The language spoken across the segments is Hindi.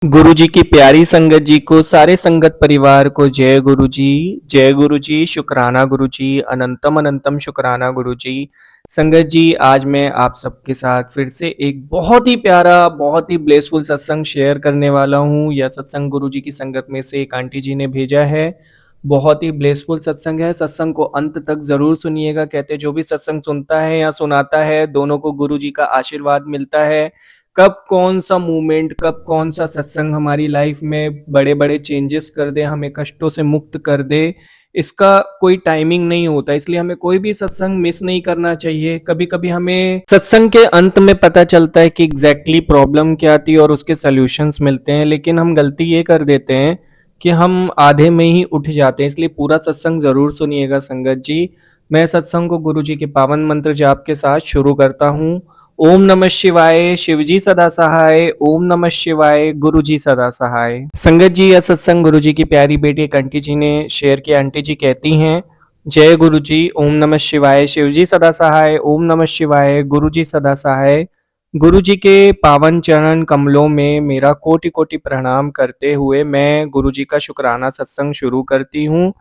गुरु जी की प्यारी संगत जी को, सारे संगत परिवार को जय गुरु जी, जय गुरु जी, शुक्राना गुरु जी, अनंतम अनंतम शुक्राना गुरु जी। संगत जी, आज मैं आप सबके साथ फिर से एक बहुत ही प्यारा, बहुत ही ब्लेसफुल सत्संग शेयर करने वाला हूँ। यह सत्संग गुरु जी की संगत में से एक आंटी जी ने भेजा है। बहुत ही ब्लेसफुल सत्संग है। सत्संग को अंत तक जरूर सुनिएगा। कहते जो भी सत्संग सुनता है या सुनाता है, दोनों को गुरु जी का आशीर्वाद मिलता है। कब कौन सा मूवमेंट, कब कौन सा सत्संग हमारी लाइफ में बड़े बड़े चेंजेस कर दे, हमें कष्टों से मुक्त कर दे, इसका कोई टाइमिंग नहीं होता। इसलिए हमें कोई भी सत्संग मिस नहीं करना चाहिए। कभी कभी हमें सत्संग के अंत में पता चलता है कि एग्जैक्टली प्रॉब्लम क्या थी और उसके सॉल्यूशंस मिलते हैं, लेकिन हम गलती ये कर देते हैं कि हम आधे में ही उठ जाते हैं। इसलिए पूरा सत्संग जरूर सुनिएगा संगत जी। मैं सत्संग को गुरु जी के पावन मंत्र जाप के साथ शुरू करता हूँ। ओम नमः शिवाय, शिवजी सदा सहाय। ओम नमः शिवाय, गुरु जी सदा सहाय। संगत जी, यह सत्संग गुरु जी की प्यारी बेटी एक आंटी जी ने शेयर किया। आंटी जी कहती हैं, जय गुरु जी, ओम नमः शिवाय, शिवजी सदा सहाय। ओम नमः शिवाय, गुरु जी सदा सहाय। गुरु जी के पावन चरण कमलों में मेरा कोटि कोटि प्रणाम करते हुए मैं गुरु जी का शुक्राना सत्संग शुरू करती हूँ।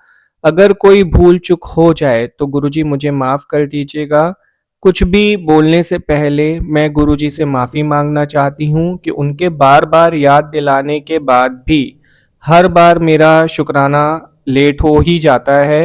अगर कोई भूल चूक हो जाए तो गुरु जी मुझे माफ कर दीजिएगा। कुछ भी बोलने से पहले मैं गुरुजी से माफ़ी मांगना चाहती हूँ कि उनके बार-बार याद दिलाने के बाद भी हर बार मेरा शुक्राना लेट हो ही जाता है।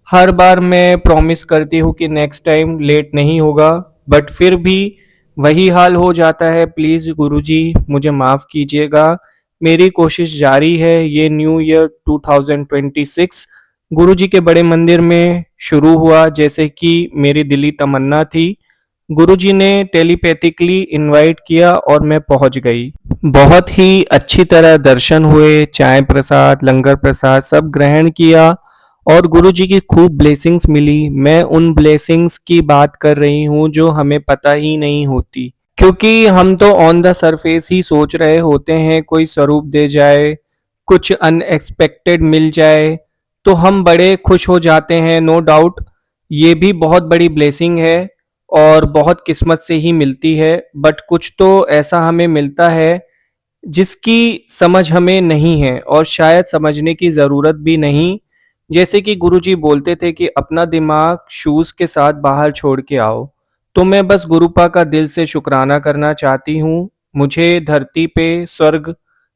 हर बार मैं प्रॉमिस करती हूँ कि नेक्स्ट टाइम लेट नहीं होगा, बट फिर भी वही हाल हो जाता है। प्लीज़ गुरुजी मुझे माफ़ कीजिएगा। मेरी कोशिश जारी है। ये न्यू ईयर 2026 गुरु जी के बड़े मंदिर में शुरू हुआ, जैसे कि मेरी दिली तमन्ना थी। गुरु जी ने टेलीपैथिकली इनवाइट किया और मैं पहुंच गई। बहुत ही अच्छी तरह दर्शन हुए, चाय प्रसाद, लंगर प्रसाद सब ग्रहण किया और गुरु जी की खूब ब्लेसिंग्स मिली। मैं उन ब्लेसिंग्स की बात कर रही हूँ जो हमें पता ही नहीं होती, क्योंकि हम तो ऑन द सरफेस ही सोच रहे होते हैं कोई स्वरूप दे जाए, कुछ अनएक्सपेक्टेड मिल जाए तो हम बड़े खुश हो जाते हैं। नो डाउट ये भी बहुत बड़ी ब्लेसिंग है और बहुत किस्मत से ही मिलती है, बट कुछ तो ऐसा हमें मिलता है जिसकी समझ हमें नहीं है और शायद समझने की ज़रूरत भी नहीं। जैसे कि गुरुजी बोलते थे कि अपना दिमाग शूज़ के साथ बाहर छोड़ के आओ, तो मैं बस गुरुपा का दिल से शुक्राना करना चाहती हूँ। मुझे धरती पे स्वर्ग,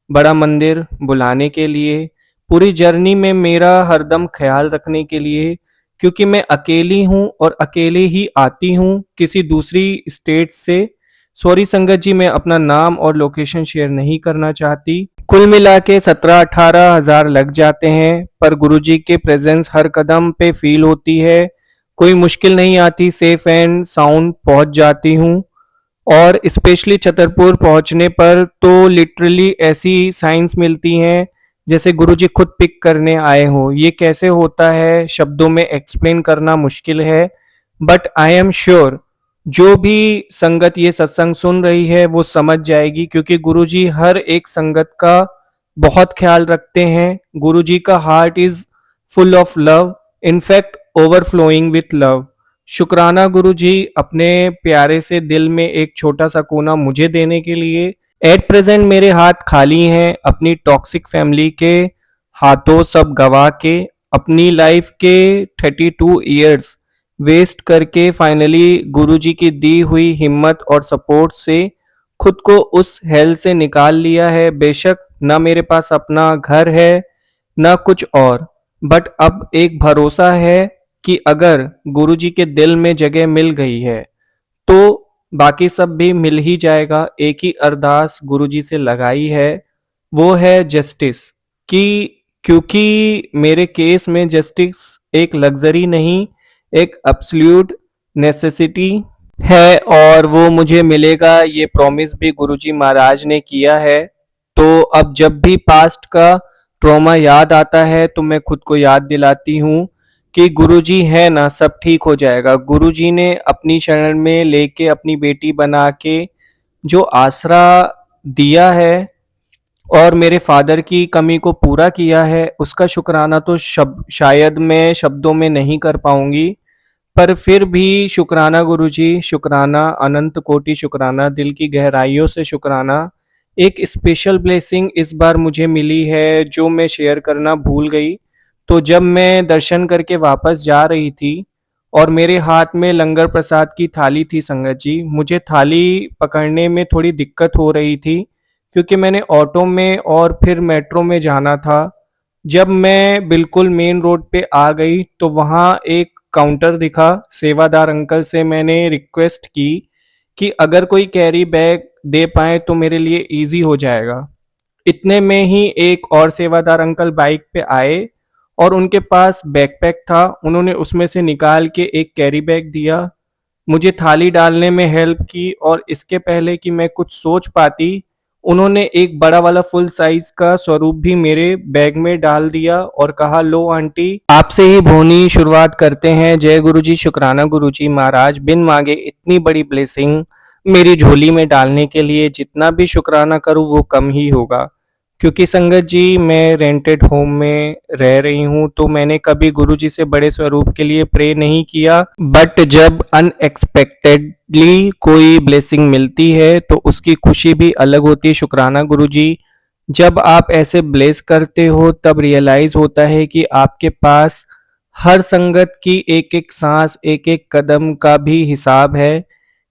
बड़ा मंदिर बुलाने के लिए, पूरी जर्नी में मेरा हरदम ख्याल रखने के लिए, क्योंकि मैं अकेली हूँ और अकेले ही आती हूँ किसी दूसरी स्टेट से। सॉरी संगत जी, मैं अपना नाम और लोकेशन शेयर नहीं करना चाहती। कुल मिला के 17-18 हज़ार लग जाते हैं, पर गुरुजी के प्रेजेंस हर कदम पे फील होती है। कोई मुश्किल नहीं आती, सेफ एंड साउंड पहुंच जाती हूँ। और स्पेशली छतरपुर पहुंचने पर तो लिटरली ऐसी साइंस मिलती हैं जैसे गुरुजी खुद पिक करने आए हो। ये कैसे होता है शब्दों में एक्सप्लेन करना मुश्किल है, बट आई एम श्योर जो भी संगत ये सत्संग सुन रही है वो समझ जाएगी, क्योंकि गुरुजी हर एक संगत का बहुत ख्याल रखते हैं। गुरुजी का heart is full of love, in fact overflowing with love. शुक्राना गुरु जी अपने प्यारे से दिल में एक छोटा सा कोना मुझे देने के लिए। एट प्रेजेंट मेरे हाथ खाली हैं, अपनी टॉक्सिक फैमिली के हाथों सब गवा के, अपनी लाइफ के 32 ईयर्स वेस्ट करके फाइनली गुरुजी की दी हुई हिम्मत और सपोर्ट से खुद को उस हेल से निकाल लिया है। बेशक ना मेरे पास अपना घर है ना कुछ और, बट अब एक भरोसा है कि अगर गुरुजी के दिल में जगह मिल गई है तो बाकी सब भी मिल ही जाएगा। एक ही अरदास गुरुजी से लगाई है, वो है जस्टिस कि, क्योंकि मेरे केस में जस्टिस एक लग्जरी नहीं, एक एब्सोल्यूट नेसेसिटी है और वो मुझे मिलेगा, ये प्रॉमिस भी गुरुजी महाराज ने किया है। तो अब जब भी पास्ट का ट्रॉमा याद आता है तो मैं खुद को याद दिलाती हूँ कि गुरुजी है ना, सब ठीक हो जाएगा। गुरुजी ने अपनी शरण में लेके अपनी बेटी बना के जो आसरा दिया है और मेरे फादर की कमी को पूरा किया है, उसका शुक्राना तो शायद मैं शब्दों में नहीं कर पाऊंगी, पर फिर भी शुक्राना गुरुजी, शुक्राना, अनंत कोटि शुक्राना, दिल की गहराइयों से शुक्राना। एक स्पेशल ब्लेसिंग इस बार मुझे मिली है जो मैं शेयर करना भूल गई। तो जब मैं दर्शन करके वापस जा रही थी और मेरे हाथ में लंगर प्रसाद की थाली थी संगत जी, मुझे थाली पकड़ने में थोड़ी दिक्कत हो रही थी क्योंकि मैंने ऑटो में और फिर मेट्रो में जाना था। जब मैं बिल्कुल मेन रोड पे आ गई तो वहाँ एक काउंटर दिखा, सेवादार अंकल से मैंने रिक्वेस्ट की कि अगर कोई कैरी बैग दे पाएँ तो मेरे लिए ईज़ी हो जाएगा। इतने में ही एक और सेवादार अंकल बाइक पे आए और उनके पास बैकपैक था, उन्होंने उसमें से निकाल के एक कैरी बैग दिया, मुझे थाली डालने में हेल्प की और इसके पहले कि मैं कुछ सोच पाती, उन्होंने एक बड़ा वाला फुल साइज़ का स्वरूप भी मेरे बैग में डाल दिया और कहा, लो आंटी, आपसे ही भोनी शुरुआत करते हैं। जय गुरुजी, शुक्राना गुरुजी महाराज, बिन माँगे इतनी बड़ी ब्लेसिंग मेरी झोली में डालने के लिए जितना भी शुक्राना करूँ वो कम ही होगा। क्योंकि संगत जी मैं रेंटेड होम में रह रही हूँ तो मैंने कभी गुरुजी से बड़े स्वरूप के लिए प्रे नहीं किया, बट जब अनएक्सपेक्टेडली कोई ब्लेसिंग मिलती है तो उसकी खुशी भी अलग होती है। शुक्राना गुरुजी, जब आप ऐसे ब्लेस करते हो तब रियलाइज होता है कि आपके पास हर संगत की एक एक सांस, एक एक कदम का भी हिसाब है।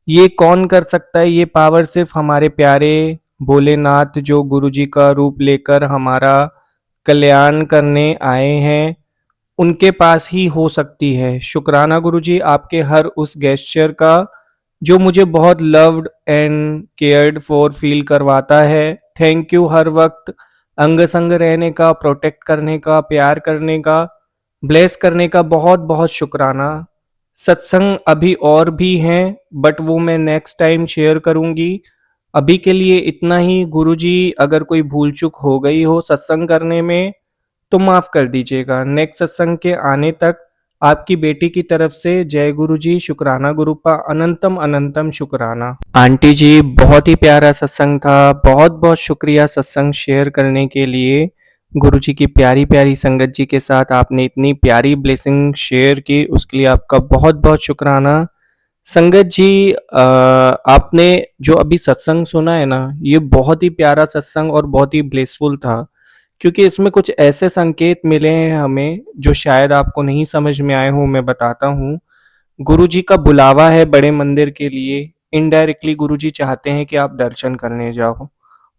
ये कौन कर सकता है? ये पावर सिर्फ हमारे प्यारे भोलेनाथ जो गुरुजी का रूप लेकर हमारा कल्याण करने आए हैं, उनके पास ही हो सकती है। शुक्राना गुरुजी आपके हर उस गेस्चर का जो मुझे बहुत loved and cared for feel करवाता है। थैंक यू हर वक्त अंग संग रहने का, प्रोटेक्ट करने का, प्यार करने का, ब्लेस करने का बहुत बहुत शुक्राना। सत्संग अभी और भी हैं बट वो मैं नेक्स्ट टाइम शेयर करूंगी। अभी के लिए इतना ही। गुरुजी अगर कोई भूल चूक हो गई हो सत्संग करने में तो माफ कर दीजिएगा। नेक्स्ट सत्संग के आने तक आपकी बेटी की तरफ से जय गुरुजी, शुक्राना गुरुपा, अनंतम अनंतम शुक्राना। आंटी जी बहुत ही प्यारा सत्संग था, बहुत बहुत शुक्रिया सत्संग शेयर करने के लिए। गुरुजी की प्यारी प्यारी संगत जी के साथ आपने इतनी प्यारी ब्लेसिंग शेयर की, उसके लिए आपका बहुत बहुत शुक्राना। संगत जी आपने जो अभी सत्संग सुना है ना, ये बहुत ही प्यारा सत्संग और बहुत ही ब्लेसफुल था क्योंकि इसमें कुछ ऐसे संकेत मिले हैं हमें जो शायद आपको नहीं समझ में आए हों। मैं बताता हूँ। गुरुजी का बुलावा है बड़े मंदिर के लिए। इनडायरेक्टली गुरुजी चाहते हैं कि आप दर्शन करने जाओ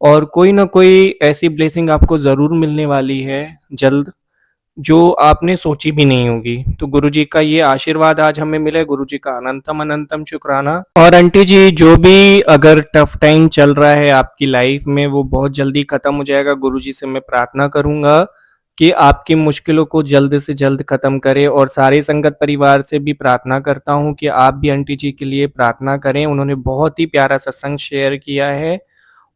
और कोई ना कोई ऐसी ब्लेसिंग आपको ज़रूर मिलने वाली है जल्द, जो आपने सोची भी नहीं होगी। तो गुरुजी का ये आशीर्वाद आज हमें मिले, गुरुजी का अनंतम अनंतम शुक्राना। और आंटी जी जो भी अगर टफ टाइम चल रहा है आपकी लाइफ में वो बहुत जल्दी खत्म हो जाएगा। गुरुजी से मैं प्रार्थना करूंगा कि आपकी मुश्किलों को जल्द से जल्द खत्म करे और सारे संगत परिवार से भी प्रार्थना करता हूँ कि आप भी आंटी जी के लिए प्रार्थना करें। उन्होंने बहुत ही प्यारा सत्संग शेयर किया है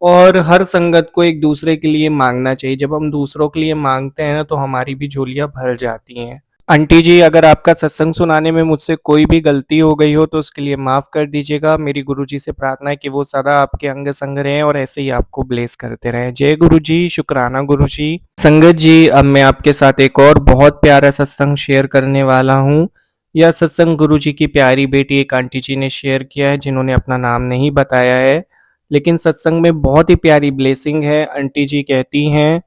और हर संगत को एक दूसरे के लिए मांगना चाहिए। जब हम दूसरों के लिए मांगते हैं ना तो हमारी भी झोलियां भर जाती हैं। आंटी जी अगर आपका सत्संग सुनाने में मुझसे कोई भी गलती हो गई हो तो उसके लिए माफ कर दीजिएगा। मेरी गुरुजी से प्रार्थना है कि वो सदा आपके अंग संग रहें और ऐसे ही आपको ब्लेस करते रहें। जय गुरुजी, शुक्राना गुरुजी। संगत जी अब मैं आपके साथ एक और बहुत प्यारा सत्संग शेयर करने वाला हूँ। यह सत्संग गुरुजी की प्यारी बेटी एक आंटी जी ने शेयर किया है जिन्होंने अपना नाम नहीं बताया है, लेकिन सत्संग में बहुत ही प्यारी ब्लेसिंग है। आंटी जी कहती हैं,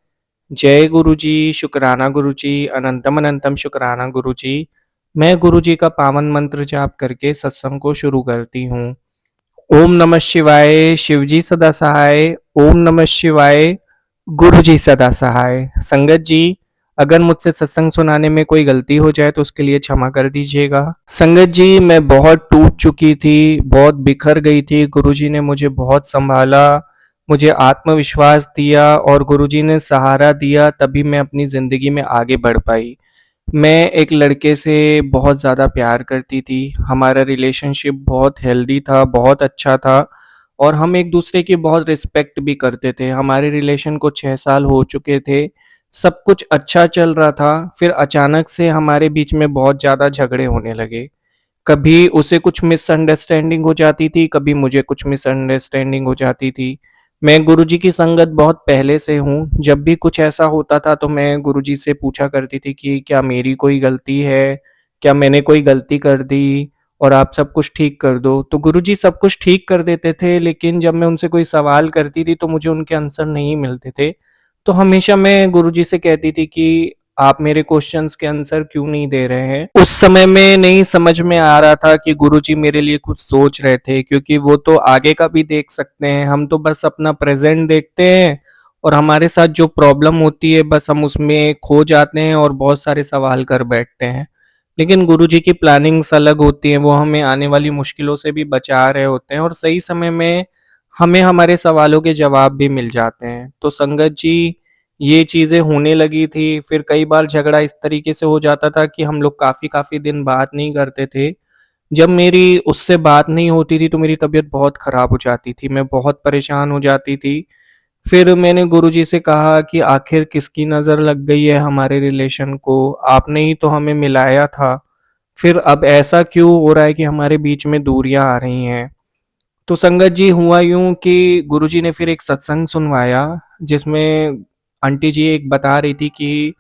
जय गुरुजी, शुक्राना गुरुजी, अनंतम अनंतम शुक्राना गुरुजी। मैं गुरुजी का पावन मंत्र जाप करके सत्संग को शुरू करती हूँ। ओम नमः शिवाय, शिवजी सदा सहाय। ओम नमः शिवाय, गुरुजी सदा सहाय। संगत जी अगर मुझसे सत्संग सुनाने में कोई गलती हो जाए तो उसके लिए क्षमा कर दीजिएगा। संगत जी मैं बहुत टूट चुकी थी, बहुत बिखर गई थी। गुरुजी ने मुझे बहुत संभाला, मुझे आत्मविश्वास दिया और गुरुजी ने सहारा दिया, तभी मैं अपनी ज़िंदगी में आगे बढ़ पाई। मैं एक लड़के से बहुत ज़्यादा प्यार करती थी, हमारा रिलेशनशिप बहुत हेल्दी था, बहुत अच्छा था और हम एक दूसरे की बहुत रिस्पेक्ट भी करते थे। हमारे रिलेशन को 6 साल हो चुके थे, सब कुछ अच्छा चल रहा था, फिर अचानक से हमारे बीच में बहुत ज़्यादा झगड़े होने लगे। कभी उसे कुछ मिसअंडरस्टैंडिंग हो जाती थी, कभी मुझे कुछ मिसअंडरस्टैंडिंग हो जाती थी। मैं गुरुजी की संगत बहुत पहले से हूँ, जब भी कुछ ऐसा होता था तो मैं गुरुजी से पूछा करती थी कि क्या मेरी कोई गलती है? क्या मैंने कोई गलती कर दी? और आप सब कुछ ठीक कर दो। तो गुरुजी सब कुछ ठीक कर देते थे, लेकिन जब मैं उनसे कोई सवाल करती थी तो मुझे उनके आंसर नहीं मिलते थे। तो हमेशा मैं गुरुजी से कहती थी कि आप मेरे क्वेश्चंस के आंसर क्यों नहीं दे रहे हैं? उस समय में नहीं समझ में आ रहा था कि गुरुजी मेरे लिए कुछ सोच रहे थे, क्योंकि वो तो आगे का भी देख सकते हैं, हम तो बस अपना प्रेज़ेंट देखते हैं और हमारे साथ जो प्रॉब्लम होती है बस हम उसमें खो जाते हैं और बहुत सारे सवाल कर बैठते हैं। लेकिन गुरुजी की प्लानिंग्स अलग होती हैं, वो हमें आने वाली मुश्किलों से भी बचा रहे होते हैं और सही समय में हमें हमारे सवालों के जवाब भी मिल जाते हैं। तो संगत जी, ये चीज़ें होने लगी थी, फिर कई बार झगड़ा इस तरीके से हो जाता था कि हम लोग काफ़ी दिन बात नहीं करते थे। जब मेरी उससे बात नहीं होती थी तो मेरी तबीयत बहुत ख़राब हो जाती थी, मैं बहुत परेशान हो जाती थी। फिर मैंने गुरुजी से कहा कि आखिर किसकी नज़र लग गई है हमारे रिलेशन को? आपने ही तो हमें मिलाया था। फिर अब ऐसा क्यों हो रहा है कि हमारे बीच में दूरियाँ आ रही हैं? तो संगत जी, हुआ यूँ कि गुरुजी ने फिर एक सत्संग सुनवाया, जिसमें आंटी जी एक बता रही थी कि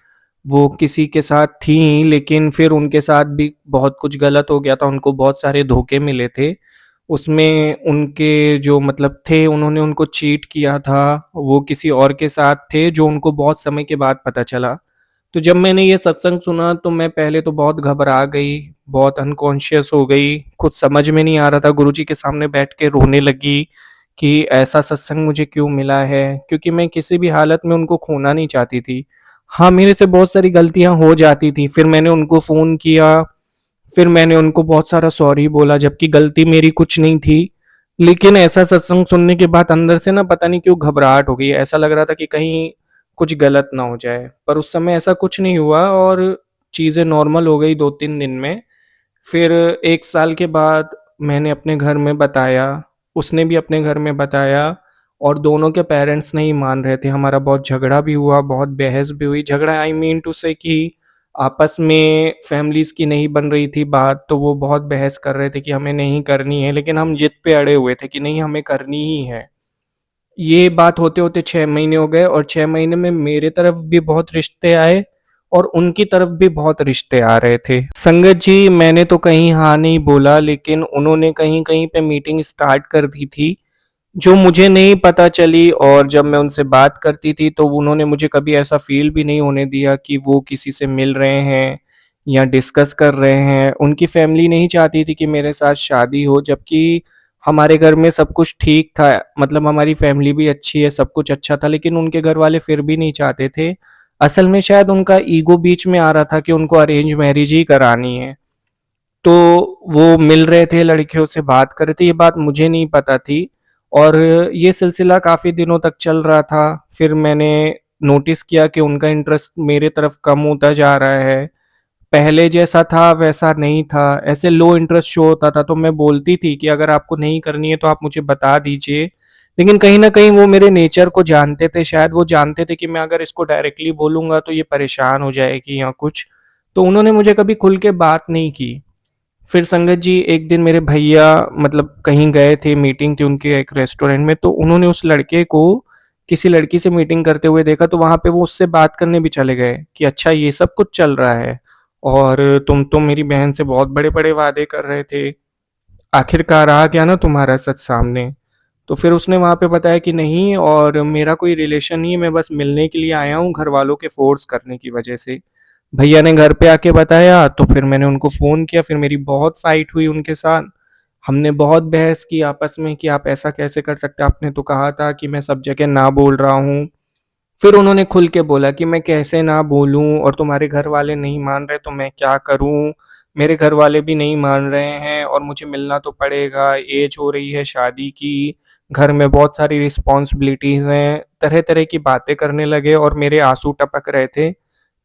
वो किसी के साथ थीं, लेकिन फिर उनके साथ भी बहुत कुछ गलत हो गया था, उनको बहुत सारे धोखे मिले थे। उसमें उनके जो मतलब थे, उन्होंने उनको चीट किया था, वो किसी और के साथ थे, जो उनको बहुत समय के बाद पता चला। तो जब मैंने ये सत्संग सुना तो मैं पहले तो बहुत घबरा गई, बहुत अनकॉन्शियस हो गई, कुछ समझ में नहीं आ रहा था, गुरुजी के सामने बैठ के रोने लगी कि ऐसा सत्संग मुझे क्यों मिला है, क्योंकि मैं किसी भी हालत में उनको खोना नहीं चाहती थी। हाँ, मेरे से बहुत सारी गलतियाँ हो जाती थी, फिर मैंने उनको फ़ोन किया, फिर मैंने उनको बहुत सारा सॉरी बोला जबकि गलती मेरी कुछ नहीं थी। लेकिन ऐसा सत्संग सुनने के बाद अंदर से ना पता नहीं क्यों घबराहट हो गई, ऐसा लग रहा था कि कहीं कुछ गलत ना हो जाए। पर उस समय ऐसा कुछ नहीं हुआ और चीज़ें नॉर्मल हो गई 2-3 दिन में। फिर 1 साल के बाद मैंने अपने घर में बताया, उसने भी अपने घर में बताया और दोनों के पेरेंट्स नहीं मान रहे थे। हमारा बहुत झगड़ा भी हुआ, बहुत बहस भी हुई। झगड़ा आई मीन टू से कि आपस में फैमिलीज़ की नहीं बन रही थी बात, तो वो बहुत बहस कर रहे थे कि हमें नहीं करनी है, लेकिन हम ज़िद पे अड़े हुए थे कि नहीं, हमें करनी ही है। ये बात होते-होते 6 महीने हो गए और 6 महीने में मेरे तरफ भी बहुत रिश्ते आए और उनकी तरफ भी बहुत रिश्ते आ रहे थे। संगत जी, मैंने तो कहीं हाँ नहीं बोला, लेकिन उन्होंने कहीं-कहीं पे मीटिंग स्टार्ट कर दी थी, जो मुझे नहीं पता चली और जब मैं उनसे बात करती थी तो उन्होंने मुझे कभी ऐसा फ़ील भी नहीं होने दिया कि वो किसी से मिल रहे हैं या डिस्कस कर रहे हैं। उनकी फ़ैमिली नहीं चाहती थी कि मेरे साथ शादी हो, जबकि हमारे घर में सब कुछ ठीक था, मतलब हमारी फ़ैमिली भी अच्छी है, सब कुछ अच्छा था, लेकिन उनके घर वाले फिर भी नहीं चाहते थे। असल में शायद उनका ईगो बीच में आ रहा था कि उनको अरेंज मैरिज ही करानी है। तो वो मिल रहे थे, लड़कियों से बात कर रहे थे, ये बात मुझे नहीं पता थी और ये सिलसिला काफ़ी दिनों तक चल रहा था। फिर मैंने नोटिस किया कि उनका इंटरेस्ट मेरे तरफ कम होता जा रहा है। पहले जैसा था वैसा नहीं था, ऐसे लो इंटरेस्ट शो होता था, तो मैं बोलती थी कि अगर आपको नहीं करनी है तो आप मुझे बता दीजिए। लेकिन कहीं न कहीं वो मेरे नेचर को जानते थे, शायद वो जानते थे कि मैं अगर इसको डायरेक्टली बोलूँगा तो ये परेशान हो जाएगी या कुछ, तो उन्होंने मुझे कभी खुल के बात नहीं की। फिर संगत जी, एक दिन मेरे भैया मतलब कहीं गए थे, मीटिंग थी उनकी एक रेस्टोरेंट में, तो उन्होंने उस लड़के को किसी लड़की से मीटिंग करते हुए देखा, तो वहाँ पे वो उससे बात करने भी चले गए कि अच्छा ये सब कुछ चल रहा है और तुम तो मेरी बहन से बहुत बड़े-बड़े वादे कर रहे थे, आखिरकार आ गया ना तुम्हारा सच सामने। तो फिर उसने वहाँ पे बताया कि नहीं और मेरा कोई रिलेशन नहीं है, मैं बस मिलने के लिए आया हूँ घरवालों के फ़ोर्स करने की वजह से। भैया ने घर पे आके बताया तो फिर मैंने उनको फ़ोन किया, फिर मेरी बहुत फाइट हुई उनके साथ। हमने बहुत बहस की आपस में कि आप ऐसा कैसे कर सकते हैं, आपने तो कहा था कि मैं सब जगह ना बोल रहा हूँ। फिर उन्होंने खुल के बोला कि मैं कैसे ना बोलूँ और तुम्हारे घर वाले नहीं मान रहे तो मैं क्या करूँ? मेरे घर वाले भी नहीं मान रहे हैं और मुझे मिलना तो पड़ेगा, ऐज हो रही है शादी की, घर में बहुत सारी रिस्पॉन्सिबिलिटीज़ हैं, तरह-तरह की बातें करने लगे और मेरे आँसू टपक रहे थे।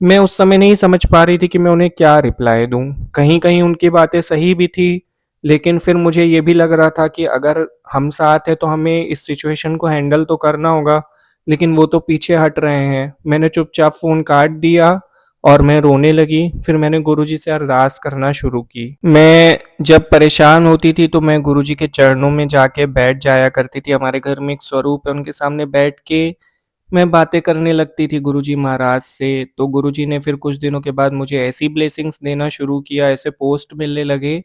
मैं उस समय नहीं समझ पा रही थी कि मैं उन्हें क्या रिप्लाई दूँ। कहीं-कहीं उनकी बातें सही भी थी, लेकिन फिर मुझे ये भी लग रहा था कि अगर हम साथ हैं तो हमें इस सिचुएशन को हैंडल तो करना होगा। लेकिन वो तो पीछे हट रहे हैं। मैंने चुपचाप फ़ोन काट दिया और मैं रोने लगी। फिर मैंने गुरुजी से अरदास करना शुरू की। मैं जब परेशान होती थी तो मैं गुरुजी के चरणों में जाके बैठ जाया करती थी। हमारे घर में एक स्वरूप है, उनके सामने बैठ के मैं बातें करने लगती थी गुरुजी महाराज से। तो गुरुजी ने फिर कुछ दिनों के बाद मुझे ऐसी ब्लेसिंग्स देना शुरू किया, ऐसे पोस्ट मिलने लगे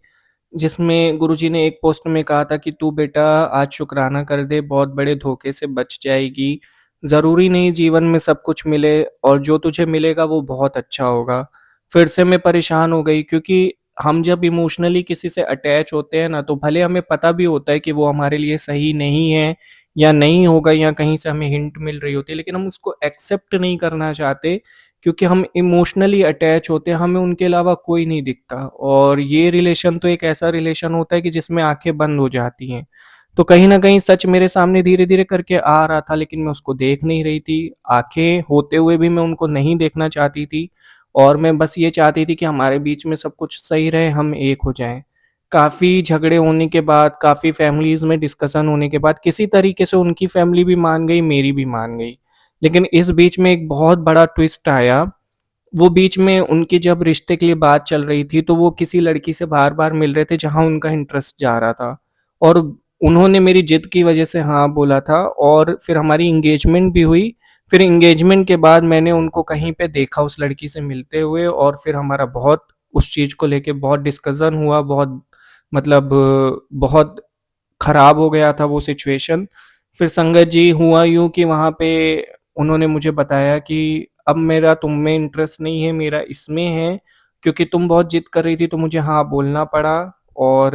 जिसमें गुरुजी ने एक पोस्ट में कहा था कि तू बेटा आज शुक्राना कर दे, बहुत बड़े धोखे से बच जाएगी। ज़रूरी नहीं जीवन में सब कुछ मिले और जो तुझे मिलेगा वो बहुत अच्छा होगा। फिर से मैं परेशान हो गई क्योंकि हम जब इमोशनली किसी से अटैच होते हैं ना, तो भले हमें पता भी होता है कि वो हमारे लिए सही नहीं है या नहीं होगा या कहीं से हमें हिंट मिल रही होती है, लेकिन हम उसको एक्सेप्ट नहीं करना चाहते क्योंकि हम इमोशनली अटैच होते हैं, हमें उनके अलावा कोई नहीं दिखता और ये रिलेशन तो एक ऐसा रिलेशन होता है कि जिसमें आँखें बंद हो जाती हैं। तो कहीं न कहीं सच मेरे सामने धीरे-धीरे करके आ रहा था लेकिन मैं उसको देख नहीं रही थी। आँखें होते हुए भी मैं उनको नहीं देखना चाहती थी और मैं बस ये चाहती थी कि हमारे बीच में सब कुछ सही रहे, हम एक हो जाएँ। काफ़ी झगड़े होने के बाद, काफ़ी फैमिलीज़ में डिस्कशन होने के बाद किसी तरीके से उनकी फैमिली भी मान गई, मेरी भी मान गई। लेकिन इस बीच में एक बहुत बड़ा ट्विस्ट आया। वो बीच में उनकी जब रिश्ते के लिए बात चल रही थी, तो वो किसी लड़की से बार-बार मिल रहे थे जहाँ उनका इंटरेस्ट जा रहा था और उन्होंने मेरी जिद की वजह से हाँ बोला था और फिर हमारी एंगेजमेंट भी हुई। फिर एंगेजमेंट के बाद मैंने उनको कहीं पे देखा उस लड़की से मिलते हुए और फिर हमारा बहुत उस चीज़ को लेके बहुत डिस्कशन हुआ, बहुत मतलब बहुत खराब हो गया था वो सिचुएशन। फिर संगत जी हुआ यूँ कि वहाँ पे उन्होंने मुझे बताया कि अब मेरा तुम में इंटरेस्ट नहीं है, मेरा इसमें है, क्योंकि तुम बहुत ज़िद कर रही थी तो मुझे हाँ बोलना पड़ा और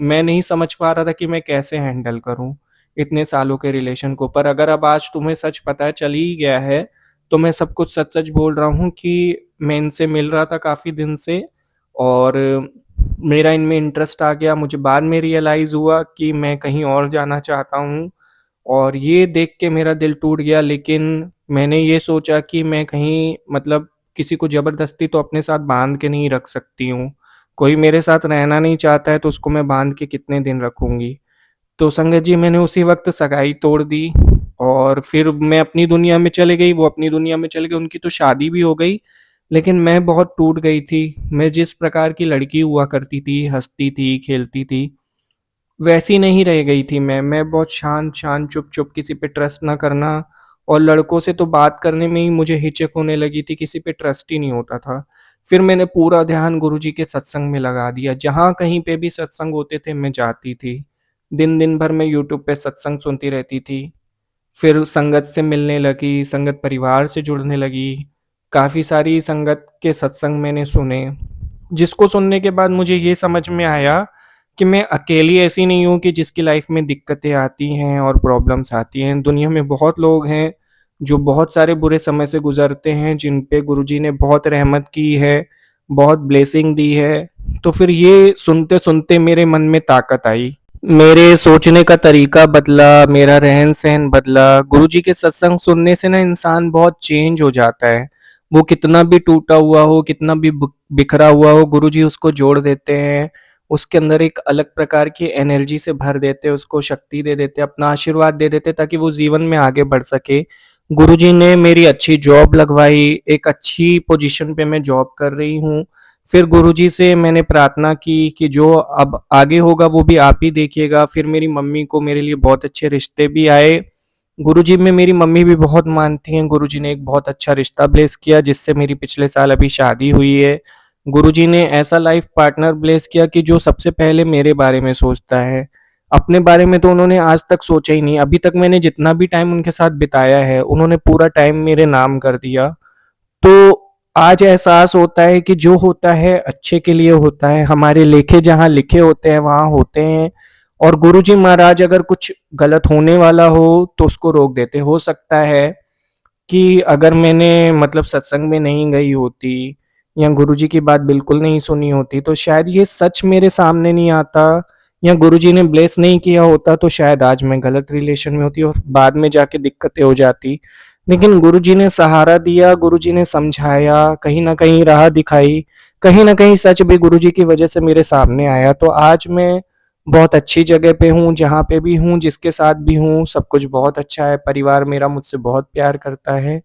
मैं नहीं समझ पा रहा था कि मैं कैसे हैंडल करूँ, इतने सालों के रिलेशन को। पर अगर अब आज तुम्हें सच पता चल ही गया है, तो मैं सब कुछ सच-सच बोल रहा हूँ कि मैं इनसे मिल रहा था काफ़ी दिन से और मेरा इनमें इंटरेस्ट आ गया। मुझे बाद में रियलाइज़ हुआ कि मैं कहीं और जाना चाहता हूँ और ये देख के मेरा दिल टूट गया लेकिन मैंने ये सोचा कि मैं कहीं मतलब किसी को ज़बरदस्ती तो अपने साथ बाँध के नहीं रख सकती हूँ। कोई मेरे साथ रहना नहीं चाहता है तो उसको मैं बाँध के कितने दिन रखूँगी। तो संगत जी मैंने उसी वक़्त सगाई तोड़ दी और फिर मैं अपनी दुनिया में चली गई, वो अपनी दुनिया में चले गए, उनकी तो शादी भी हो गई, लेकिन मैं बहुत टूट गई थी। मैं जिस प्रकार की लड़की हुआ करती थी, हँसती थी, खेलती थी, वैसी नहीं रह गई थी मैं बहुत शांत-शांत, चुप-चुप, किसी पे ट्रस्ट ना करना और लड़कों से तो बात करने में ही मुझे हिचक होने लगी थी, किसी पे ट्रस्ट ही नहीं होता था। फिर मैंने पूरा ध्यान गुरुजी के सत्संग में लगा दिया, जहाँ कहीं पे भी सत्संग होते थे मैं जाती थी। दिन-दिन भर मैं यूट्यूब पे सत्संग सुनती रहती थी। फिर संगत से मिलने लगी, संगत परिवार से जुड़ने लगी, काफ़ी सारी संगत के सत्संग मैंने सुने, जिसको सुनने के बाद मुझे ये समझ में आया कि मैं अकेली ऐसी नहीं हूँ कि जिसकी लाइफ में दिक्कतें आती हैं और प्रॉब्लम्स आती हैं। दुनिया में बहुत लोग हैं, जो बहुत सारे बुरे समय से गुज़रते हैं, जिन पे गुरुजी ने बहुत रहमत की है, बहुत ब्लेसिंग दी है। तो फिर ये सुनते-सुनते मेरे मन में ताकत आई। मेरे सोचने का तरीका बदला, मेरा रहन-सहन बदला। गुरुजी के सत्संग सुनने से ना इंसान बहुत चेंज हो जाता है। वो कितना भी टूटा हुआ हो, कितना भी बिखरा हुआ हो, गुरुजी उसको जोड़ देते हैं। उसके अंदर एक अलग प्रकार की एनर्जी से भर देते हैं, उसको शक्ति दे देते हैं, अपना आशीर्वाद दे देते हैं ताकि वो जीवन में आगे बढ़ सके। गुरुजी ने मेरी अच्छी जॉब लगवाई, एक अच्छी पोज़ीशन पे मैं जॉब कर रही हूँ। फिर गुरुजी से मैंने प्रार्थना की कि जो अब आगे होगा वो भी आप ही देखिएगा। फिर मेरी मम्मी को मेरे लिए बहुत अच्छे रिश्ते भी आए। गुरुजी में मेरी मम्मी भी बहुत मानती हैं। गुरुजी ने एक बहुत अच्छा रिश्ता ब्लेस किया जिससे मेरी पिछले साल अभी शादी हुई है। गुरुजी ने ऐसा लाइफ पार्टनर ब्लेस किया कि जो सबसे पहले मेरे बारे में सोचता है। अपने बारे में तो उन्होंने आज तक सोचा ही नहीं। अभी तक मैंने जितना भी टाइम उनके साथ बिताया है, उन्होंने पूरा टाइम मेरे नाम कर दिया। तो आज एहसास होता है कि जो होता है अच्छे के लिए होता है, हमारे लेखे जहाँ लिखे होते हैं वहाँ होते हैं और गुरुजी महाराज अगर कुछ गलत होने वाला हो तो उसको रोक देते। हो सकता है कि अगर मैंने मतलब सत्संग में नहीं गई होती या गुरुजी की बात बिल्कुल नहीं सुनी होती तो शायद ये सच मेरे सामने नहीं आता या गुरुजी ने ब्लेस नहीं किया होता तो शायद आज मैं गलत रिलेशन में होती और बाद में जाके दिक्कतें हो जाती। लेकिन गुरुजी ने सहारा दिया, गुरुजी ने समझाया, कहीं न कहीं राह दिखाई, कहीं न कहीं सच भी गुरुजी की वजह से मेरे सामने आया। तो आज मैं बहुत अच्छी जगह पे हूँ, जहाँ पे भी हूँ, जिसके साथ भी हूँ, सब कुछ बहुत अच्छा है, परिवार मेरा मुझसे बहुत प्यार करता है।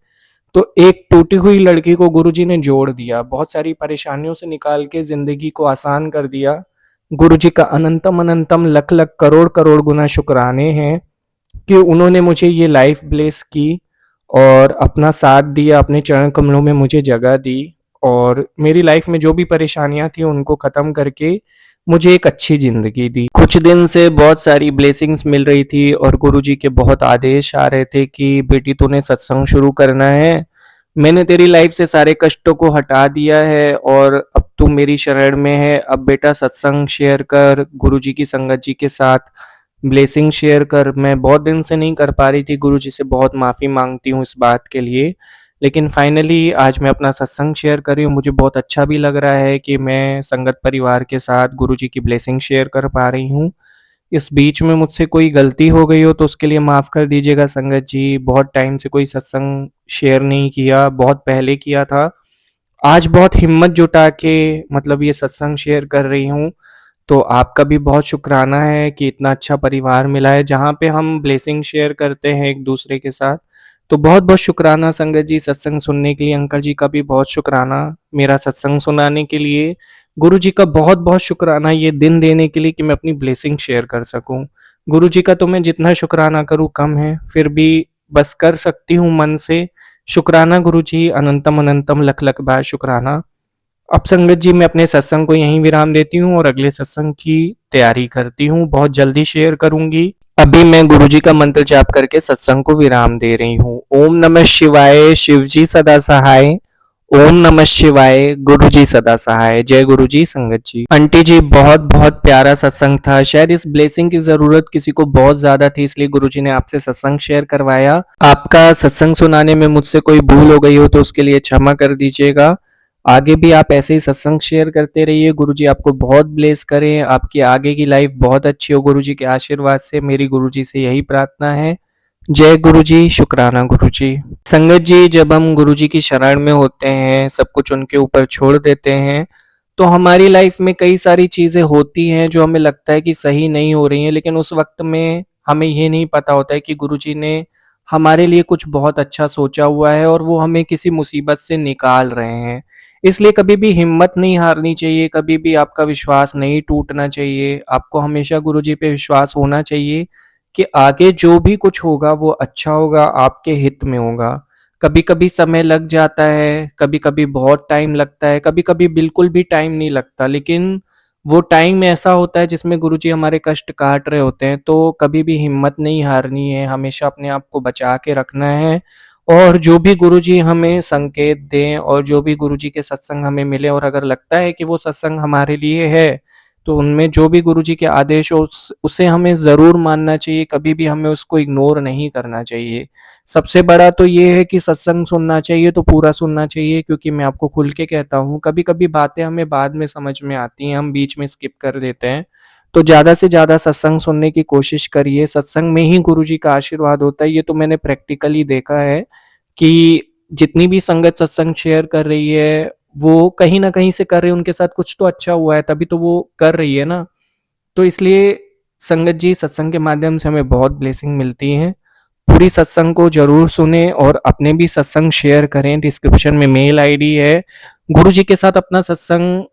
तो एक टूटी हुई लड़की को गुरुजी ने जोड़ दिया, बहुत सारी परेशानियों से निकाल के ज़िंदगी को आसान कर दिया। गुरुजी का अनंतम अनंतम लख-लख करोड़-करोड़ गुना शुक्राने हैं कि उन्होंने मुझे ये लाइफ ब्लेस की और अपना साथ दिया, अपने चरण कमलों में मुझे जगह दी और मेरी लाइफ में जो भी परेशानियाँ थी उनको ख़त्म करके मुझे एक अच्छी ज़िंदगी दी। कुछ दिन से बहुत सारी ब्लेसिंग्स मिल रही थी और गुरुजी के बहुत आदेश आ रहे थे कि बेटी तूने सत्संग शुरू करना है। मैंने तेरी लाइफ से सारे कष्टों को हटा दिया है और अब तू मेरी शरण में है। अब बेटा सत्संग शेयर कर, गुरुजी की संगत जी के साथ ब्लेसिंग शेयर कर। मैं बहुत दिन से नहीं कर पा रही थी, गुरुजी से बहुत माफ़ी माँगती हूँ इस बात के लिए। लेकिन फाइनली आज मैं अपना सत्संग शेयर कर रही हूँ। मुझे बहुत अच्छा भी लग रहा है कि मैं संगत परिवार के साथ गुरुजी की ब्लेसिंग शेयर कर पा रही हूँ। इस बीच में मुझसे कोई गलती हो गई हो तो उसके लिए माफ़ कर दीजिएगा संगत जी। बहुत टाइम से कोई सत्संग शेयर नहीं किया, बहुत पहले किया था। आज बहुत हिम्मत जुटा के मतलब ये सत्संग शेयर कर रही हूँ। तो आपका भी बहुत शुक्राना है कि इतना अच्छा परिवार मिला है जहाँ पे हम ब्लेसिंग शेयर करते हैं एक दूसरे के साथ। तो बहुत बहुत शुक्राना संगत जी सत्संग सुनने के लिए। अंकल जी का भी बहुत शुक्राना मेरा सत्संग सुनाने के लिए। गुरु जी का बहुत बहुत शुक्राना ये दिन देने के लिए कि मैं अपनी ब्लेसिंग शेयर कर सकूं। गुरु जी का तो मैं जितना शुक्राना करूं कम है, फिर भी बस कर सकती हूँ मन से। शुक्राना गुरु जी, अनंतम अनंतम लख लख बार शुक्राना। अब संगत जी मैं अपने सत्संग को यहीं विराम देती हूँ और अगले सत्संग की तैयारी करती हूँ, बहुत जल्दी शेयर करूंगी। अभी मैं गुरुजी का मंत्र जाप करके सत्संग को विराम दे रही हूँ। ओम नमः शिवाय, शिवजी सदा सहाय। ओम नमः शिवाय, गुरुजी सदा सहाय। जय गुरुजी संगत जी। आंटी जी बहुत बहुत प्यारा सत्संग था। शायद इस ब्लेसिंग की जरूरत किसी को बहुत ज्यादा थी, इसलिए गुरुजी ने आपसे सत्संग शेयर करवाया। आपका सत्संग सुनाने में मुझसे कोई भूल हो गई हो तो उसके लिए क्षमा कर दीजिएगा। आगे भी आप ऐसे ही सत्संग शेयर करते रहिए। गुरुजी आपको बहुत ब्लेस करें, आपकी आगे की लाइफ बहुत अच्छी हो गुरुजी के आशीर्वाद से। मेरी गुरुजी से यही प्रार्थना है। जय गुरुजी, शुक्राना गुरुजी। संगत जी जब हम गुरुजी की शरण में होते हैं, सब कुछ उनके ऊपर छोड़ देते हैं, तो हमारी लाइफ में कई सारी चीज़ें होती हैं जो हमें लगता है कि सही नहीं हो रही हैं, लेकिन उस वक्त में हमें ये नहीं पता होता है कि गुरुजी ने हमारे लिए कुछ बहुत अच्छा सोचा हुआ है और वो हमें किसी मुसीबत से निकाल रहे हैं। इसलिए कभी भी हिम्मत नहीं हारनी चाहिए, कभी भी आपका विश्वास नहीं टूटना चाहिए। आपको हमेशा गुरुजी पे विश्वास होना चाहिए कि आगे जो भी कुछ होगा वो अच्छा होगा, आपके हित में होगा। कभी-कभी समय लग जाता है, कभी-कभी बहुत टाइम लगता है, कभी-कभी बिल्कुल भी टाइम नहीं लगता, लेकिन वो टाइम ऐसा होता है जिसमें गुरुजी हमारे कष्ट काट रहे होते हैं। तो कभी भी हिम्मत नहीं हारनी है, हमेशा अपने आप को बचा के रखना है और जो भी गुरुजी हमें संकेत दें और जो भी गुरुजी के सत्संग हमें मिले और अगर लगता है कि वो सत्संग हमारे लिए है, तो उनमें जो भी गुरुजी के आदेश हो उसे हमें ज़रूर मानना चाहिए, कभी भी हमें उसको इग्नोर नहीं करना चाहिए। सबसे बड़ा तो ये है कि सत्संग सुनना चाहिए तो पूरा सुनना चाहिए, क्योंकि मैं आपको खुल के कहता हूँ, कभी-कभी बातें हमें बाद में समझ में आती हैं, हम बीच में स्किप कर देते हैं। तो ज़्यादा से ज़्यादा सत्संग सुनने की कोशिश करिए, सत्संग में ही गुरुजी का आशीर्वाद होता है। ये तो मैंने प्रैक्टिकली देखा है कि जितनी भी संगत सत्संग शेयर कर रही है, वो कहीं न कहीं से कर रहे हैं, उनके साथ कुछ तो अच्छा हुआ है, तभी तो वो कर रही है ना। तो इसलिए संगत जी सत्संग के माध्यम से हमें बहुत ब्लेसिंग मिलती हैं। पूरी सत्संग को ज़रूर सुनें और अपने भी सत्संग शेयर करें। डिस्क्रिप्शन में मेल आईडी है। गुरुजी के साथ अपना सत्संग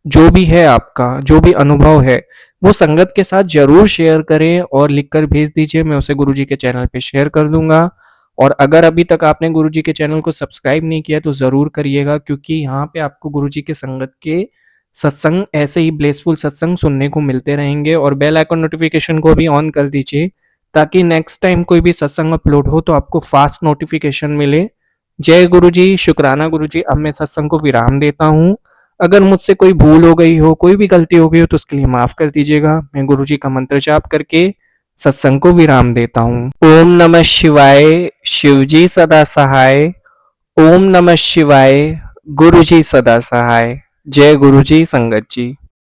जो भी है आपका, जो भी अनुभव है, वो संगत के साथ ज़रूर शेयर करें और लिख कर भेज दीजिए, मैं उसे गुरुजी के चैनल पे शेयर कर दूँगा। और अगर अभी तक आपने गुरुजी के चैनल को सब्सक्राइब नहीं किया तो ज़रूर करिएगा, क्योंकि यहाँ पे आपको गुरुजी के संगत के सत्संग ऐसे ही ब्लेसफुल सत्संग सुनने को मिलते रहेंगे। और बेल आइकन नोटिफिकेशन को भी ऑन कर दीजिए ताकि नेक्स्ट टाइम कोई भी सत्संग अपलोड हो तो आपको फास्ट नोटिफिकेशन मिले। जय गुरुजी, शुक्राना गुरुजी। अब मैं सत्संग को विराम देता हूँ। अगर मुझसे कोई भूल हो गई हो, कोई भी गलती हो गई हो तो उसके लिए माफ़ कर दीजिएगा। मैं गुरुजी का मंत्र जाप करके सत्संग को विराम देता हूँ। ओम नमः शिवाय, शिवजी सदा सहाय। ओम नमः शिवाय, गुरुजी सदा सहाय। जय गुरुजी संगत जी।